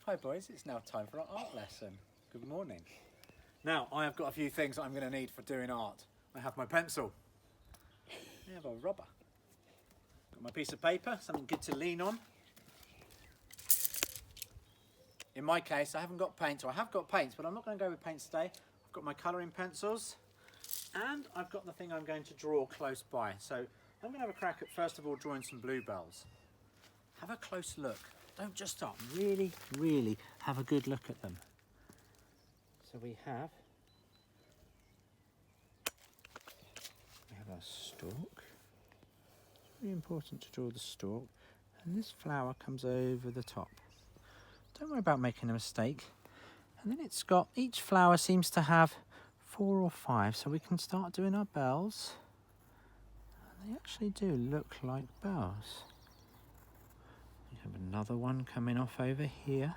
Hi boys, it's now time for our art lesson. Good morning. Now, I have got a few things I'm going to need for doing art. I have my pencil. I have a rubber. Got my piece of paper, something good to lean on. In my case, I haven't got paint, so I have got paints, but I'm not going to go with paints today. I've got my colouring pencils, and I've got the thing I'm going to draw close by. So I'm going to have a crack at, first of all, drawing some bluebells. Have a close look. Don't just start. Really, really have a good look at them. So we have our stalk. It's really important to draw the stalk. And this flower comes over the top. Don't worry about making a mistake. And then it's got, each flower seems to have 4 or 5, so we can start doing our bells. And they actually do look like bells. We have another one coming off over here.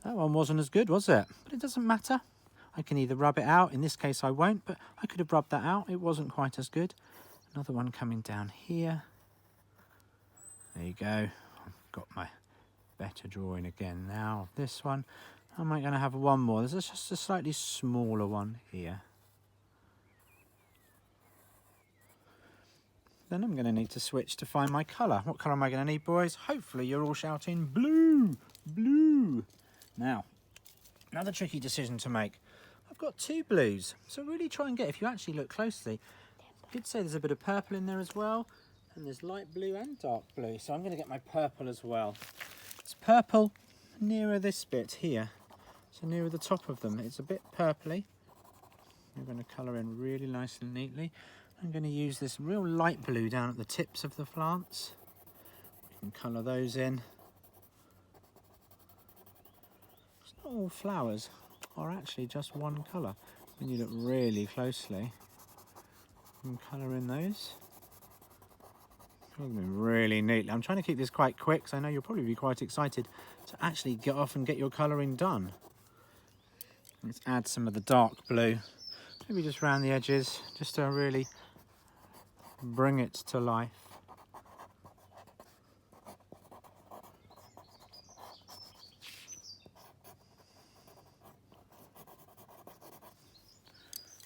That one wasn't as good, was it? But it doesn't matter. I can either rub it out, in this case I won't, but I could have rubbed that out. It wasn't quite as good. Another one coming down here. There you go. I've got my better drawing again now. This one, I might going to have one more. There's just a slightly smaller one here. Then I'm going to need to switch to find my colour. What colour am I going to need, boys? Hopefully you're all shouting blue, blue. Now, another tricky decision to make. I've got 2 blues, so really try and get, if you actually look closely, I could say there's a bit of purple in there as well, and there's light blue and dark blue, so I'm going to get my purple as well. It's purple nearer this bit here, so nearer the top of them. It's a bit purpley. I'm going to colour in really nice and neatly. I'm going to use this real light blue down at the tips of the plants. We can colour those in. It's not all flowers are actually just one colour. When you look really closely, you can colour in those. Really neatly. I'm trying to keep this quite quick, so I know you'll probably be quite excited to actually get off and get your colouring done. Let's add some of the dark blue, maybe just around the edges, just to really bring it to life.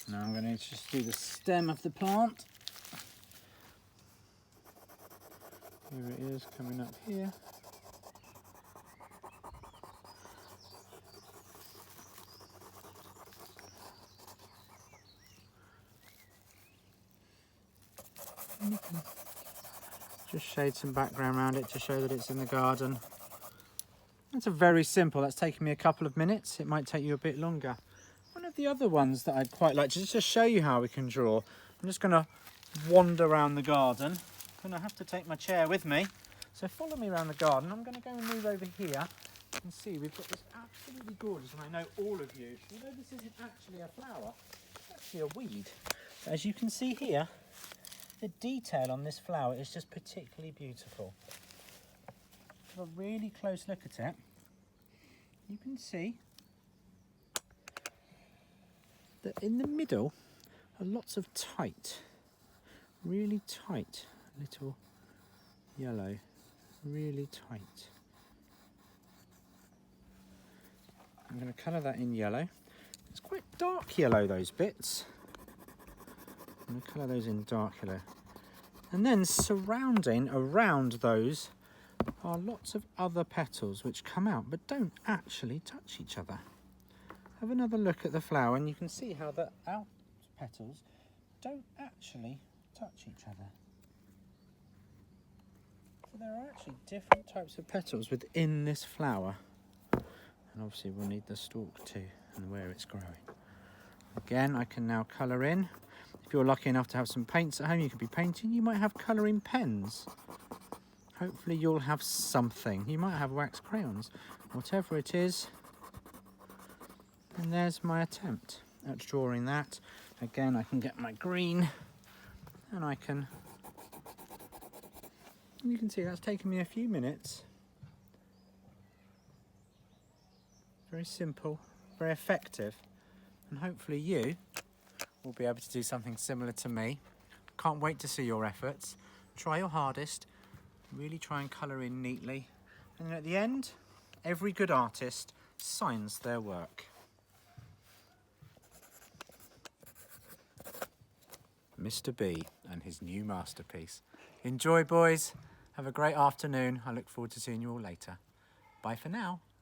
Now I'm going to just do the stem of the plant. Here it is, coming up here. And you can just shade some background around it to show that it's in the garden. That's a very simple, that's taken me a couple of minutes. It might take you a bit longer. One of the other ones that I'd quite like to just show you how we can draw. I'm just going to wander around the garden. I'm going to have to take my chair with me. So follow me around the garden. I'm going to go and move over here and see we've got this absolutely gorgeous, and I know all of you, although this isn't actually a flower, it's actually a weed. But as you can see here, the detail on this flower is just particularly beautiful. Have a really close look at it. You can see that in the middle are lots of tight, really tight little yellow, really tight. I'm going to colour that in yellow. It's quite dark yellow, those bits. I'm going to colour those in dark yellow. And then surrounding around those are lots of other petals which come out but don't actually touch each other. Have another look at the flower and you can see how the out petals don't actually touch each other. So there are actually different types of petals within this flower. And obviously we'll need the stalk too and where it's growing. Again, I can now colour in. If you're lucky enough to have some paints at home, you could be painting. You might have colouring pens. Hopefully you'll have something. You might have wax crayons. Whatever it is. And there's my attempt at drawing that. Again, I can get my green and I can... You can see that's taken me a few minutes. Very simple, very effective. And hopefully you will be able to do something similar to me Can't wait to see your efforts. Try your hardest. Really try and colour in neatly. And at the end, every good artist signs their work. Mr. B and his new masterpiece. Enjoy, boys. Have a great afternoon. I look forward to seeing you all later. Bye for now.